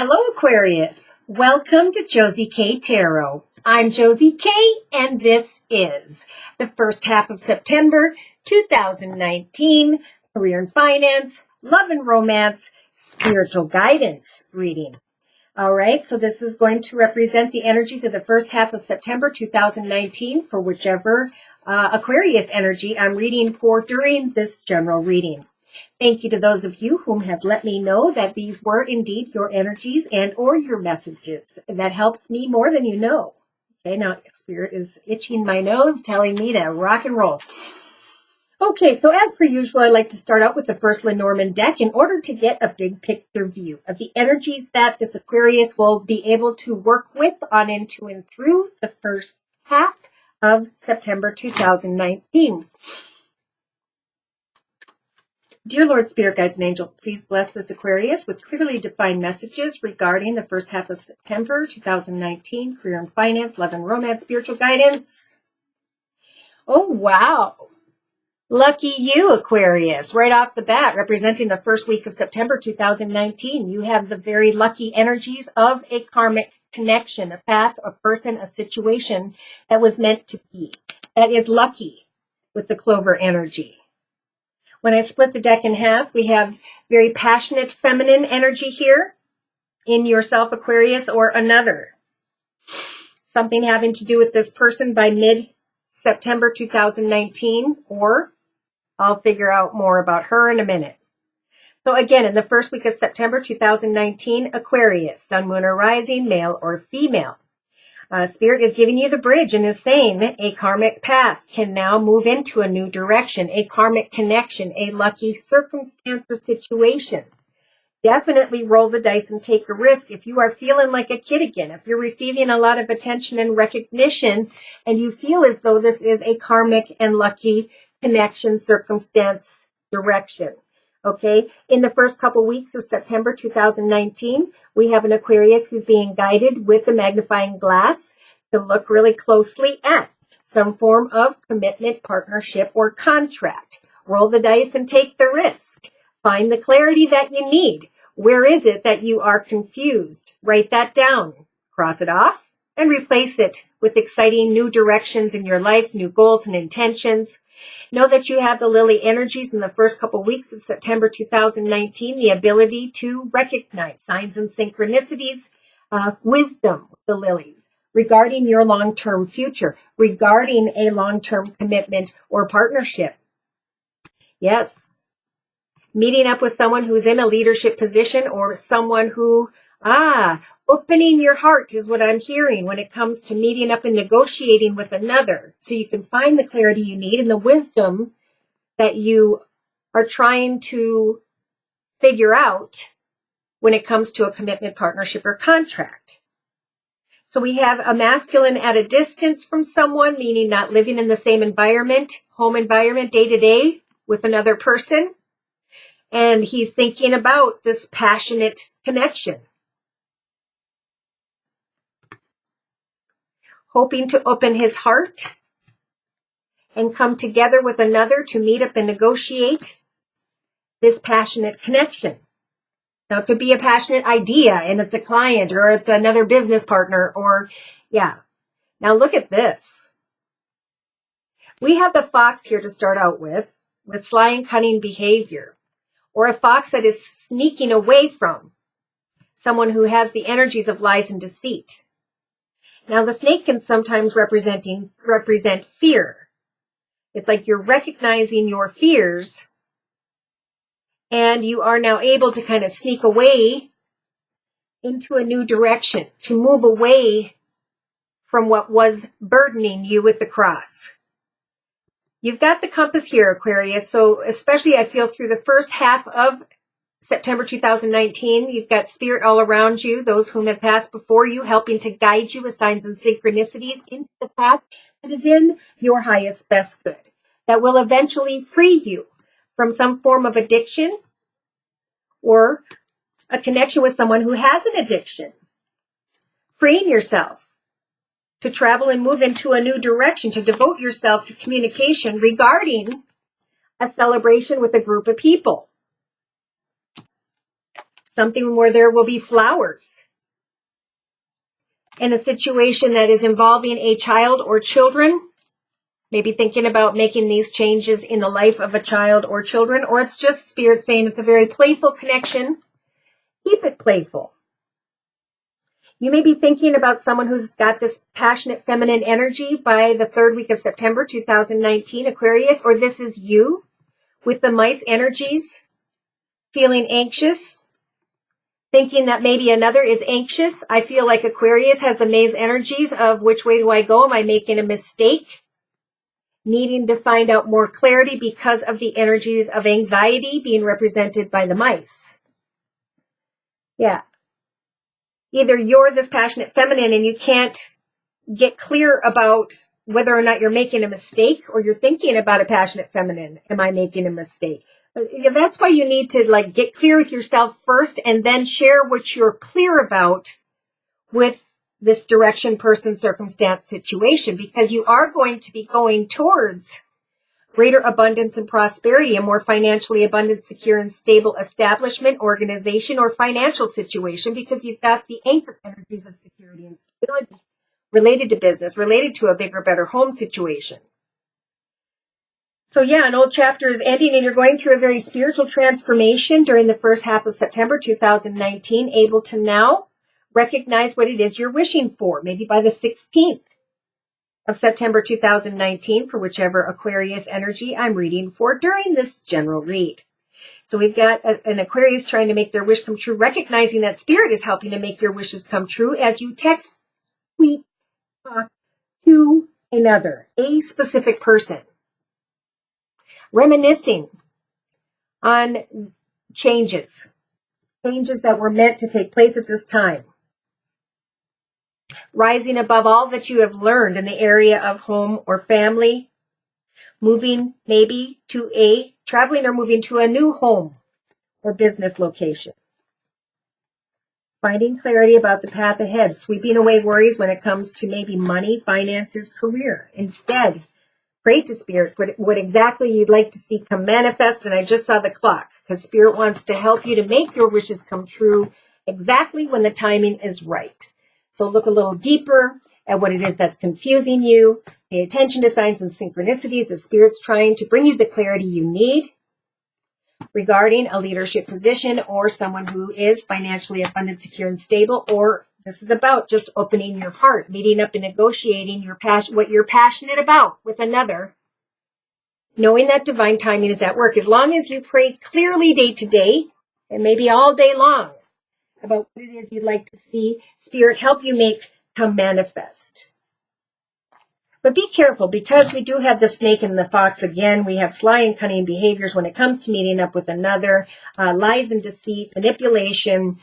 Hello, Aquarius. Welcome to Josie K Tarot. I'm Josie K, and this is the first half of September 2019 career and finance, love and romance, spiritual guidance reading. All right, so this is going to represent the energies of the first half of September 2019 for whichever Aquarius energy I'm reading for during this general reading. Thank you to those of you whom have let me know that these were indeed your energies and or your messages. That helps me more than you know. Okay, now Spirit is itching my nose, telling me to rock and roll. Okay, so as per usual, I like to start out with the first Lenormand deck in order to get a big picture view of the energies that this Aquarius will be able to work with on into and through the first half of September 2019. Dear Lord, Spirit Guides and Angels, please bless this Aquarius with clearly defined messages regarding the first half of September 2019, career and finance, love and romance, spiritual guidance. Oh, wow. Lucky you, Aquarius. Right off the bat, representing the first week of September 2019, you have the very lucky energies of a karmic connection, a path, a person, a situation that was meant to be. That is lucky with the Clover energy. When I split the deck in half, we have very passionate feminine energy here in yourself, Aquarius, or another. Something having to do with this person by mid-September 2019, or I'll figure out more about her in a minute. So again, in the first week of September 2019, Aquarius, sun, moon, or rising, male or female. Spirit is giving you the bridge and is saying a karmic path can now move into a new direction, a karmic connection, a lucky circumstance or situation. Definitely roll the dice and take a risk if you are feeling like a kid again, if you're receiving a lot of attention and recognition and you feel as though this is a karmic and lucky connection, circumstance, direction. Okay, in the first couple weeks of September 2019, we have an Aquarius who's being guided with the magnifying glass to look really closely at some form of commitment, partnership, or contract. Roll the dice and take the risk. Find the clarity that you need. Where is it that you are confused? Write that down. Cross it off and replace it with exciting new directions in your life, new goals and intentions. Know that you have the lily energies in the first couple weeks of September 2019, the ability to recognize signs and synchronicities, wisdom with the lilies regarding your long-term future, regarding a long-term commitment or partnership. Yes. Meeting up with someone who's in a leadership position or someone who, opening your heart is what I'm hearing when it comes to meeting up and negotiating with another so you can find the clarity you need and the wisdom that you are trying to figure out when it comes to a commitment, partnership, or contract. So we have a masculine at a distance from someone, meaning not living in the same environment, home environment, day to day with another person. And he's thinking about this passionate connection. Hoping to open his heart and come together with another to meet up and negotiate this passionate connection. Now, it could be a passionate idea, and it's a client, or it's another business partner, or, yeah. Now, look at this. We have the fox here to start out with sly and cunning behavior, or a fox that is sneaking away from someone who has the energies of lies and deceit. Now, the snake can sometimes represent fear. It's like you're recognizing your fears, and you are now able to kind of sneak away into a new direction, to move away from what was burdening you with the cross. You've got the compass here, Aquarius, so especially I feel through the first half of September 2019, you've got spirit all around you, those whom have passed before you, helping to guide you with signs and synchronicities into the path that is in your highest best good, that will eventually free you from some form of addiction or a connection with someone who has an addiction. Freeing yourself to travel and move into a new direction, to devote yourself to communication regarding a celebration with a group of people. something where there will be flowers. In a situation that is involving a child or children, maybe thinking about making these changes in the life of a child or children, or it's just Spirit saying it's a very playful connection. Keep it playful. You may be thinking about someone who's got this passionate feminine energy by the 3rd week of September 2019, Aquarius, or this is you with the mice energies, feeling anxious, thinking that maybe another is anxious. I feel like Aquarius has the maze energies of which way do I go? Am I making a mistake? Needing to find out more clarity because of the energies of anxiety being represented by the mice. Yeah. Either you're this passionate feminine and you can't get clear about whether or not you're making a mistake, or you're thinking about a passionate feminine. Am I making a mistake? That's why you need to get clear with yourself first and then share what you're clear about with this direction, person, circumstance, situation, because you are going to be going towards greater abundance and prosperity, a more financially abundant, secure, and stable establishment, organization, or financial situation, because you've got the anchor energies of security and stability related to business, related to a bigger, better home situation. So yeah, an old chapter is ending and you're going through a very spiritual transformation during the first half of September 2019, able to now recognize what it is you're wishing for, maybe by the 16th of September 2019, for whichever Aquarius energy I'm reading for during this general read. So we've got an Aquarius trying to make their wish come true, recognizing that Spirit is helping to make your wishes come true as you text, tweet, talk to another, a specific person. Reminiscing on changes that were meant to take place at this time. Rising above all that you have learned in the area of home or family, moving maybe to traveling or moving to a new home or business location. Finding clarity about the path ahead, sweeping away worries when it comes to maybe money, finances, career. Instead, pray to Spirit what exactly you'd like to see come manifest. And I just saw the clock, because Spirit wants to help you to make your wishes come true exactly when the timing is right. So look a little deeper at what it is that's confusing you. Pay attention to signs and synchronicities as Spirit's trying to bring you the clarity you need regarding a leadership position or someone who is financially abundant, secure, and stable, or this is about just opening your heart, meeting up and negotiating what you're passionate about with another, knowing that divine timing is at work. As long as you pray clearly day to day, and maybe all day long, about what it is you'd like to see Spirit help you make come manifest. But be careful, because we do have the snake and the fox again. We have sly and cunning behaviors when it comes to meeting up with another, lies and deceit, manipulation,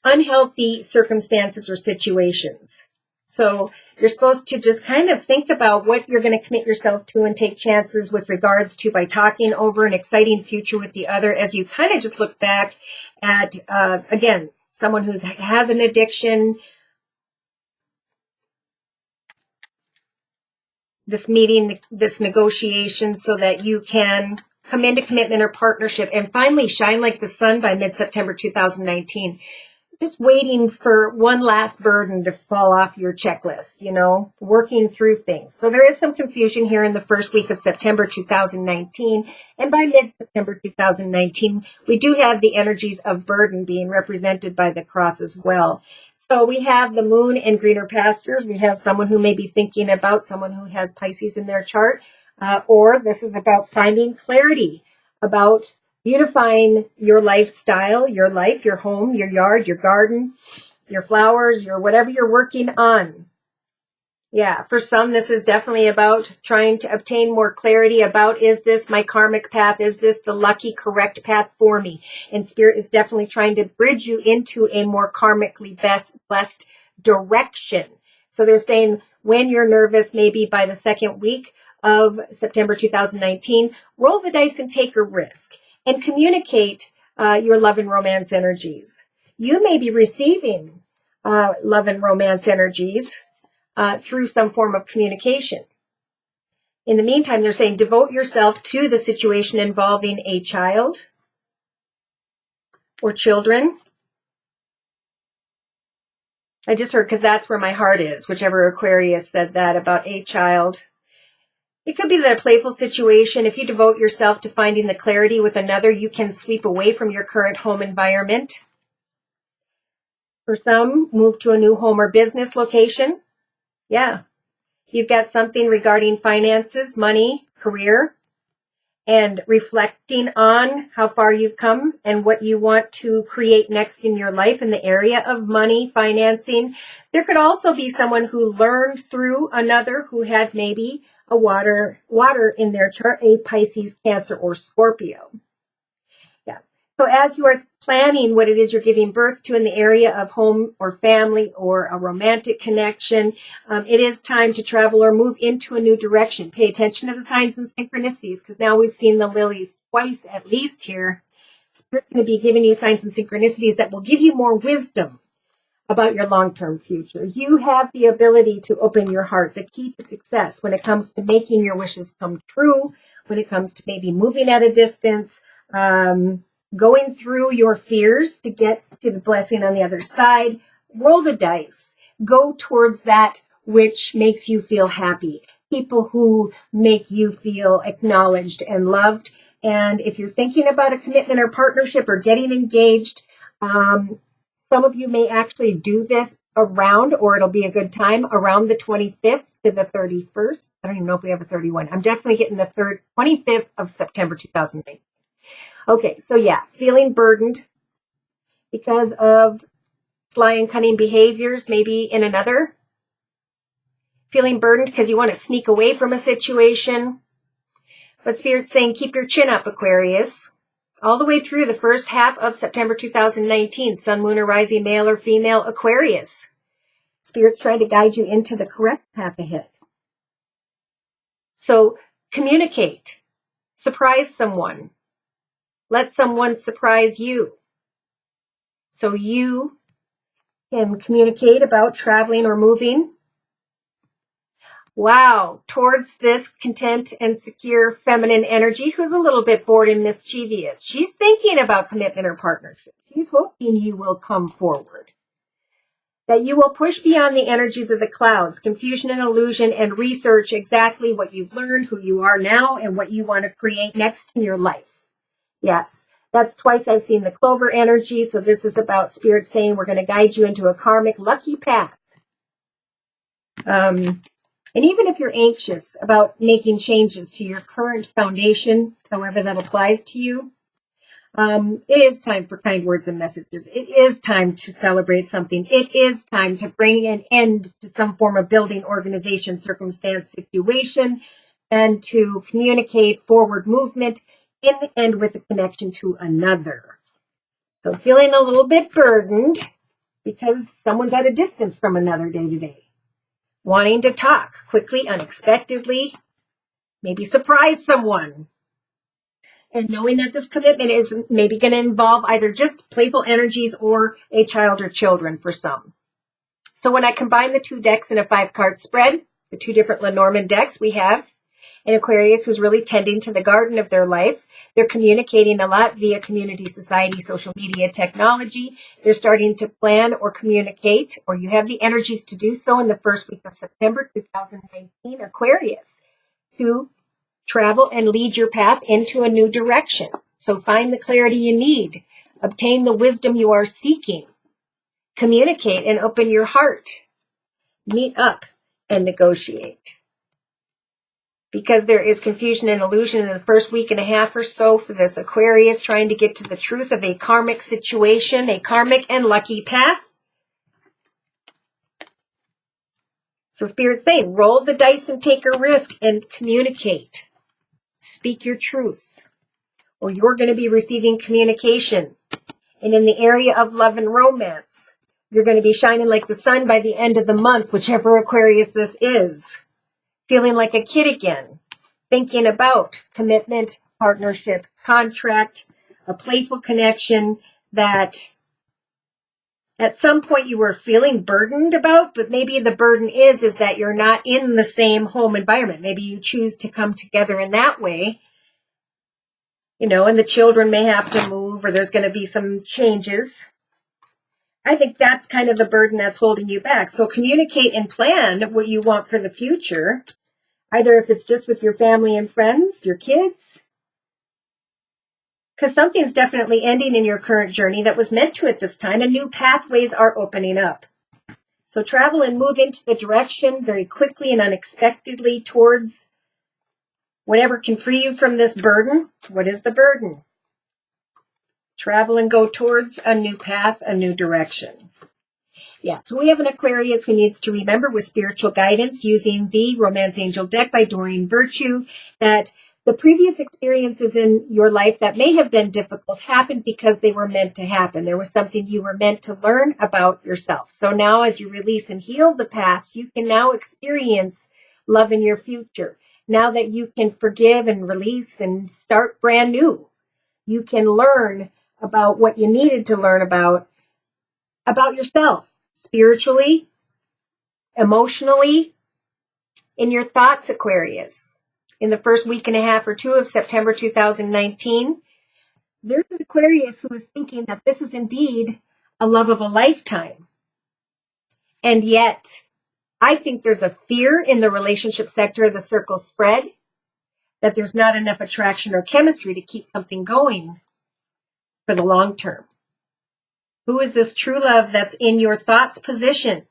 unhealthy circumstances or situations. So you're supposed to just kind of think about what you're going to commit yourself to and take chances with regards to by talking over an exciting future with the other, as you kind of just look back at, again, someone who has an addiction, this meeting, this negotiation, so that you can come into commitment or partnership and finally shine like the sun by mid-September 2019. Just waiting for one last burden to fall off your checklist, working through things. So there is some confusion here in the first week of September 2019. And by mid-September 2019, we do have the energies of burden being represented by the cross as well. So we have the moon in greener pastures. We have someone who may be thinking about someone who has Pisces in their chart, or this is about finding clarity about beautifying your lifestyle, your life, your home, your yard, your garden, your flowers, your whatever you're working on. Yeah, for some, this is definitely about trying to obtain more clarity about, is this my karmic path? Is this the lucky, correct path for me? And Spirit is definitely trying to bridge you into a more karmically blessed direction. So they're saying when you're nervous, maybe by the second week of September 2019, roll the dice and take a risk and communicate your love and romance energies. You may be receiving love and romance energies through some form of communication. In the meantime, they're saying devote yourself to the situation involving a child or children, I just heard, because that's where my heart is, whichever Aquarius said that about a child. It could be that a playful situation, if you devote yourself to finding the clarity with another, you can sweep away from your current home environment. For some, move to a new home or business location. Yeah. You've got something regarding finances, money, career, and reflecting on how far you've come and what you want to create next in your life in the area of money, financing. There could also be someone who learned through another who had maybe a water in their chart, a Pisces, Cancer, or Scorpio. Yeah. So as you are planning what it is you're giving birth to in the area of home or family or a romantic connection, it is time to travel or move into a new direction. Pay attention to the signs and synchronicities, because now we've seen the lilies twice at least here. Spirit's going to be giving you signs and synchronicities that will give you more wisdom about your long-term future. You have the ability to open your heart, the key to success when it comes to making your wishes come true, when it comes to maybe moving at a distance, going through your fears to get to the blessing on the other side. Roll the dice. Go towards that which makes you feel happy. People who make you feel acknowledged and loved. And if you're thinking about a commitment or partnership or getting engaged, some of you may actually do this around, or it'll be a good time, around the 25th to the 31st. I don't even know if we have a 31. I'm definitely getting the 25th of September 2019. Okay, so yeah, feeling burdened because of sly and cunning behaviors, maybe in another. Feeling burdened because you want to sneak away from a situation. But Spirit's saying keep your chin up, Aquarius. All the way through the first half of September 2019, Sun, Moon, or Rising, male or female, Aquarius. Spirit's trying to guide you into the correct path ahead. So communicate. Surprise someone. Let someone surprise you. So you can communicate about traveling or moving. Wow, towards this content and secure feminine energy who's a little bit bored and mischievous. She's thinking about commitment or partnership. She's hoping you will come forward. That you will push beyond the energies of the clouds, confusion and illusion, and research exactly what you've learned, who you are now, and what you want to create next in your life. Yes, that's twice I've seen the clover energy, so this is about Spirit saying we're going to guide you into a karmic lucky path. And even if you're anxious about making changes to your current foundation, however that applies to you, it is time for kind words and messages. It is time to celebrate something. It is time to bring an end to some form of building, organization, circumstance, situation, and to communicate forward movement in and with a connection to another. So feeling a little bit burdened because someone's at a distance from another day to day. Wanting to talk quickly, unexpectedly, maybe surprise someone. And knowing that this commitment is maybe going to involve either just playful energies or a child or children for some. So when I combine the two decks in a 5-card spread, the two different Lenormand decks, we have an Aquarius who's really tending to the garden of their life. They're communicating a lot via community, society, social media, technology. They're starting to plan or communicate, or you have the energies to do so in the first week of September 2019, Aquarius, to travel and lead your path into a new direction. So find the clarity you need. Obtain the wisdom you are seeking. Communicate and open your heart. Meet up and negotiate. Because there is confusion and illusion in the first week and a half or so for this Aquarius trying to get to the truth of a karmic situation, a karmic and lucky path. So Spirit's saying, roll the dice and take a risk and communicate. Speak your truth, or you're going to be receiving communication. And in the area of love and romance, you're going to be shining like the sun by the end of the month, whichever Aquarius this is. Feeling like a kid again. Thinking about commitment, partnership, contract, a playful connection that at some point you were feeling burdened about, but maybe the burden is that you're not in the same home environment. Maybe you choose to come together in that way. And the children may have to move, or there's going to be some changes. I think that's kind of the burden that's holding you back. So communicate and plan what you want for the future, either if it's just with your family and friends, your kids, because something's definitely ending in your current journey that was meant to at this time, and new pathways are opening up. So travel and move into the direction very quickly and unexpectedly towards whatever can free you from this burden. What is the burden? Travel and go towards a new path, a new direction. Yeah, so we have an Aquarius who needs to remember with spiritual guidance using the Romance Angel deck by Doreen Virtue that the previous experiences in your life that may have been difficult happened because they were meant to happen. There was something you were meant to learn about yourself. So now as you release and heal the past, you can now experience love in your future. Now that you can forgive and release and start brand new, you can learn about what you needed to learn about yourself, spiritually, emotionally, in your thoughts, Aquarius. In the first week and a half or two of September 2019, there's an Aquarius who is thinking that this is indeed a love of a lifetime. And yet, I think there's a fear in the relationship sector of the circle spread that there's not enough attraction or chemistry to keep something going for the long term. Who is this true love that's in your thoughts position?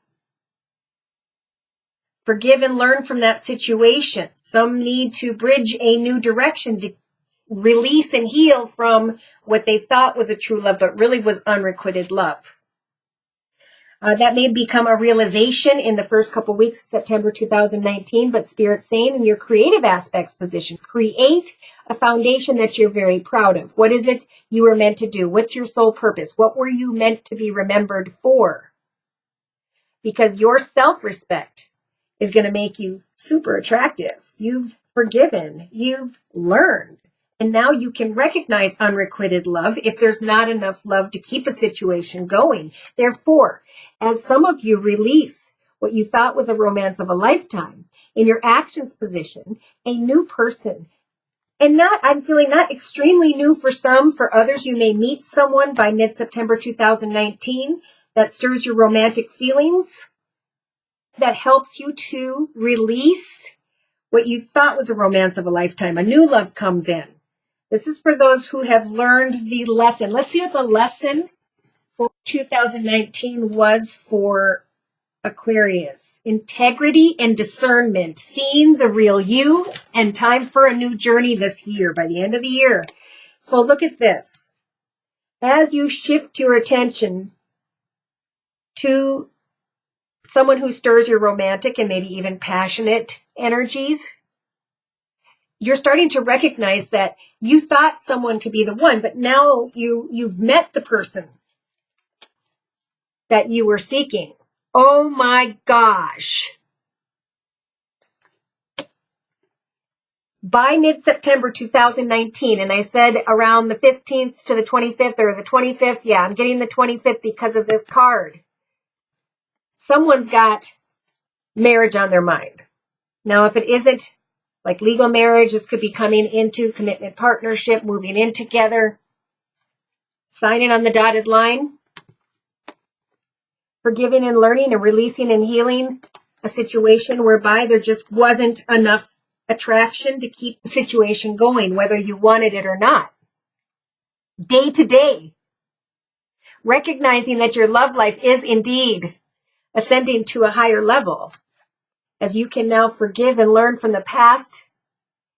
Forgive and learn from that situation. Some need to bridge a new direction to release and heal from what they thought was a true love, but really was unrequited love. That may become a realization in the first couple weeks of September 2019, but Spirit's saying in your creative aspects position, create a foundation that you're very proud of. What is it you were meant to do? What's your soul purpose? What were you meant to be remembered for? Because your self-respect is going to make you super attractive. You've forgiven, you've learned, and now you can recognize unrequited love if there's not enough love to keep a situation going. Therefore, as some of you release what you thought was a romance of a lifetime, in your actions position, a new person, and I'm feeling not extremely new for some, for others you may meet someone by mid-September 2019 that stirs your romantic feelings, that helps you to release what you thought was a romance of a lifetime. A new love comes in. This is for those who have learned the lesson. Let's see what the lesson for 2019 was for Aquarius. Integrity and discernment, seeing the real you, and time for a new journey this year, by the end of the year. So look at this. As you shift your attention to someone who stirs your romantic and maybe even passionate energies, you're starting to recognize that you thought someone could be the one, but now you've met the person that you were seeking. Oh my gosh. By mid-September 2019, and I said around the 15th to the 25th or the 25th, yeah, I'm getting the 25th because of this card. Someone's got marriage on their mind. Now, if it isn't like legal marriage, this could be coming into commitment partnership, moving in together, signing on the dotted line, forgiving and learning and releasing and healing a situation whereby there just wasn't enough attraction to keep the situation going, whether you wanted it or not. Day to day, recognizing that your love life is indeed ascending to a higher level, as you can now forgive and learn from the past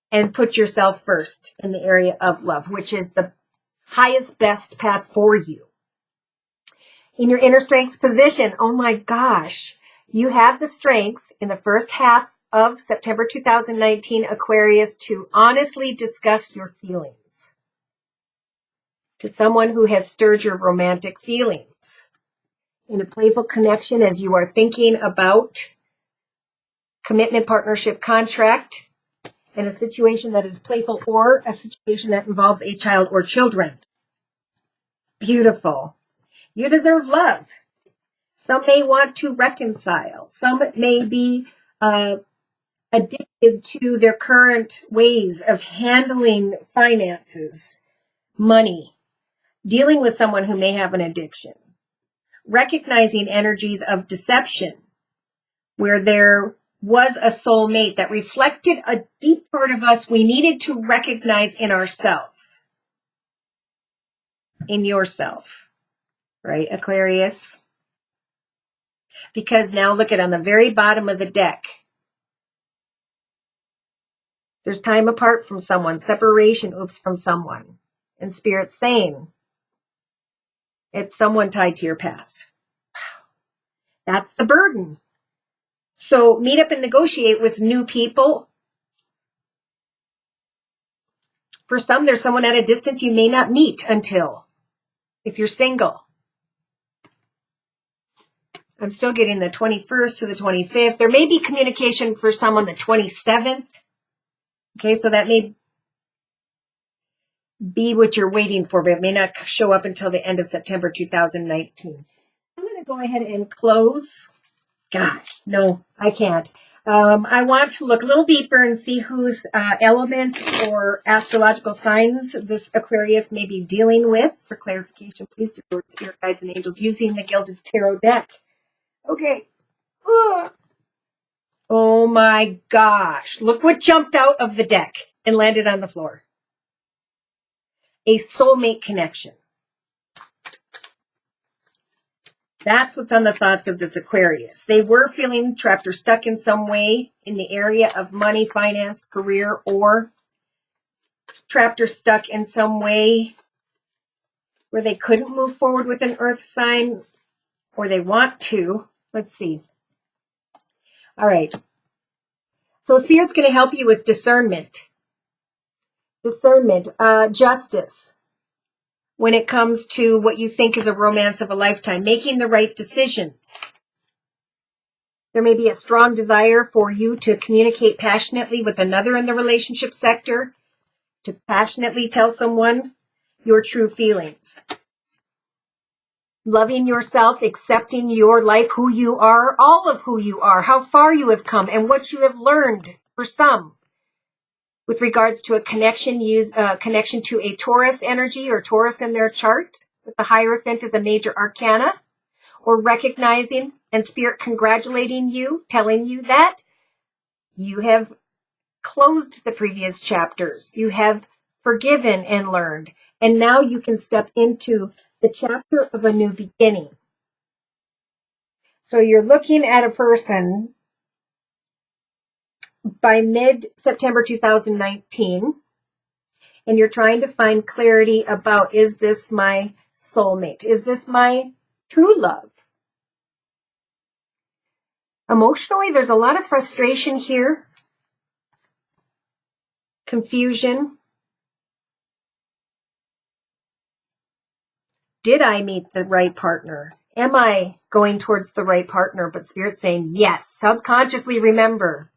and put yourself first in the area of love, which is the highest, best path for you. In your inner strengths position, oh my gosh, you have the strength in the first half of September 2019, Aquarius, to honestly discuss your feelings to someone who has stirred your romantic feelings. In a playful connection, as you are thinking about commitment, partnership, contract, in a situation that is playful or a situation that involves a child or children. Beautiful. You deserve love. Some may want to reconcile. Some may be addicted to their current ways of handling finances, money, dealing with someone who may have an addiction. recognizing energies of deception, where there was a soulmate that reflected a deep part of us we needed to recognize in ourselves, in yourself, right, Aquarius? Because now look at on the very bottom of the deck. There's time apart from someone, separation, from someone. And Spirit's saying, it's someone tied to your past. That's the burden. So meet up and negotiate with new people. For some, there's someone at a distance you may not meet until, if you're single. I'm still getting the 21st to the 25th. There may be communication for some on the 27th. Okay, so that may be what you're waiting for, but it may not show up until the end of September 2019. I'm going to go ahead and close. Gosh, no, I can't. I want to look a little deeper and see whose elements or astrological signs this Aquarius may be dealing with. For clarification, please do Lord, Spirit, Guides, and Angels using the Gilded Tarot deck. Okay. Oh my gosh. Look what jumped out of the deck and landed on the floor. A soulmate connection. That's what's on the thoughts of this Aquarius. They were feeling trapped or stuck in some way in the area of money, finance, career, or trapped or stuck in some way where they couldn't move forward with an earth sign, or they want to. Let's see. All right. So Spirit's going to help you with discernment. Discernment, justice. When it comes to what you think is a romance of a lifetime, making the right decisions. There may be a strong desire for you to communicate passionately with another in the relationship sector, to passionately tell someone your true feelings. Loving yourself, accepting your life, who you are, all of who you are, how far you have come, and what you have learned for some. With regards to a connection, use connection to a Taurus energy or Taurus in their chart, with the Hierophant as a major arcana, or recognizing and Spirit congratulating you, telling you that you have closed the previous chapters. You have forgiven and learned, and now you can step into the chapter of a new beginning. So you're looking at a person by mid-September 2019, and you're trying to find clarity about, is this my soulmate? Is this my true love? Emotionally, there's a lot of frustration here, confusion. Did I meet the right partner? Am I going towards the right partner? But Spirit's saying yes. Subconsciously remember,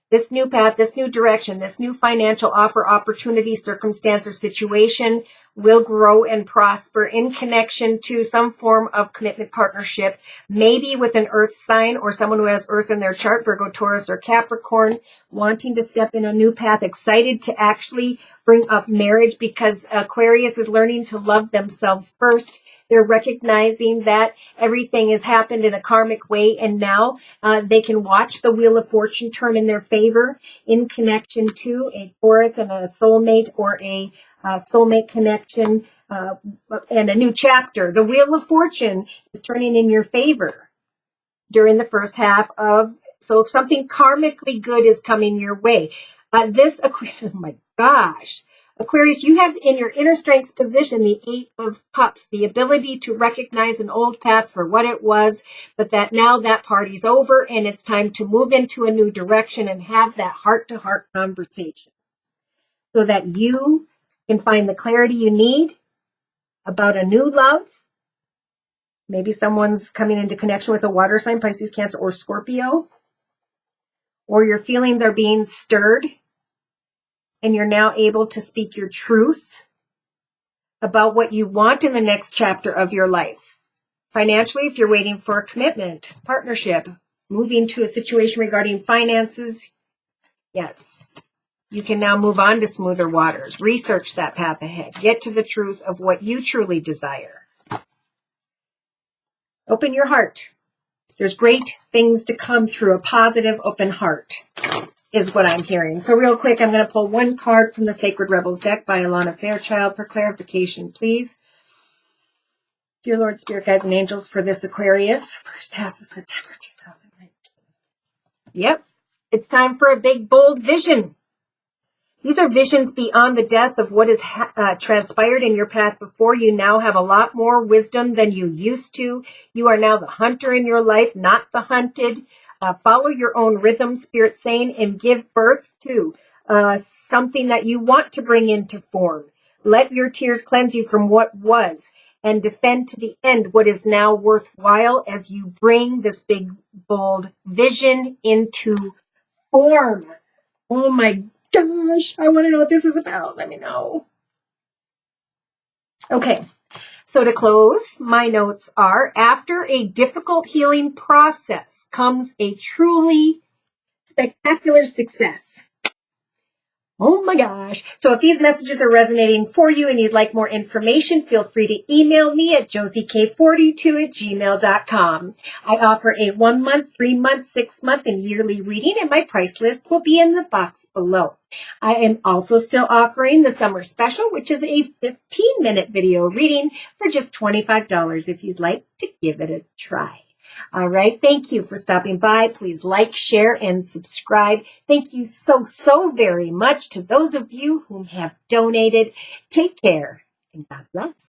this new path, this new direction, this new financial offer, opportunity, circumstance, or situation will grow and prosper in connection to some form of commitment partnership, maybe with an earth sign or someone who has earth in their chart, Virgo, Taurus, or Capricorn, wanting to step in a new path, excited to actually bring up marriage because Aquarius is learning to love themselves first. They're recognizing that everything has happened in a karmic way, and now they can watch the Wheel of Fortune turn in their favor in connection to a Taurus and a soulmate, or a soulmate connection and a new chapter. The Wheel of Fortune is turning in your favor during the first half of, so if something karmically good is coming your way. Oh my gosh. Aquarius, you have in your inner strengths position the 8 of Cups, the ability to recognize an old path for what it was, but that now that party's over and it's time to move into a new direction and have that heart-to-heart conversation so that you can find the clarity you need about a new love. Maybe someone's coming into connection with a water sign, Pisces, Cancer, or Scorpio, or your feelings are being stirred and you're now able to speak your truth about what you want in the next chapter of your life. Financially, if you're waiting for a commitment, partnership, moving to a situation regarding finances, yes, you can now move on to smoother waters. Research that path ahead. Get to the truth of what you truly desire. Open your heart. There's great things to come through a positive, open heart, is what I'm hearing. So real quick, I'm going to pull one card from the Sacred Rebels deck by Alana Fairchild for clarification, please. Dear Lord, Spirit Guides, and Angels, for this Aquarius, first half of September 2019. Yep, it's time for a big, bold vision. These are visions beyond the death of what has transpired in your path before. You now have a lot more wisdom than you used to. You are now the hunter in your life, not the hunted. Follow your own rhythm, Spirit saying, and give birth to something that you want to bring into form. Let your tears cleanse you from what was, and defend to the end what is now worthwhile as you bring this big, bold vision into form. Oh my gosh, I want to know what this is about. Let me know. Okay, so to close, my notes are, after a difficult healing process comes a truly spectacular success. Oh my gosh. So if these messages are resonating for you and you'd like more information, feel free to email me at josiek42@gmail.com. I offer a 1 month, 3 month, 6 month, and yearly reading, and my price list will be in the box below. I am also still offering the summer special, which is a 15-minute video reading for just $25 if you'd like to give it a try. All right. Thank you for stopping by. Please like, share, and subscribe. Thank you so very much to those of you who have donated. Take care and God bless.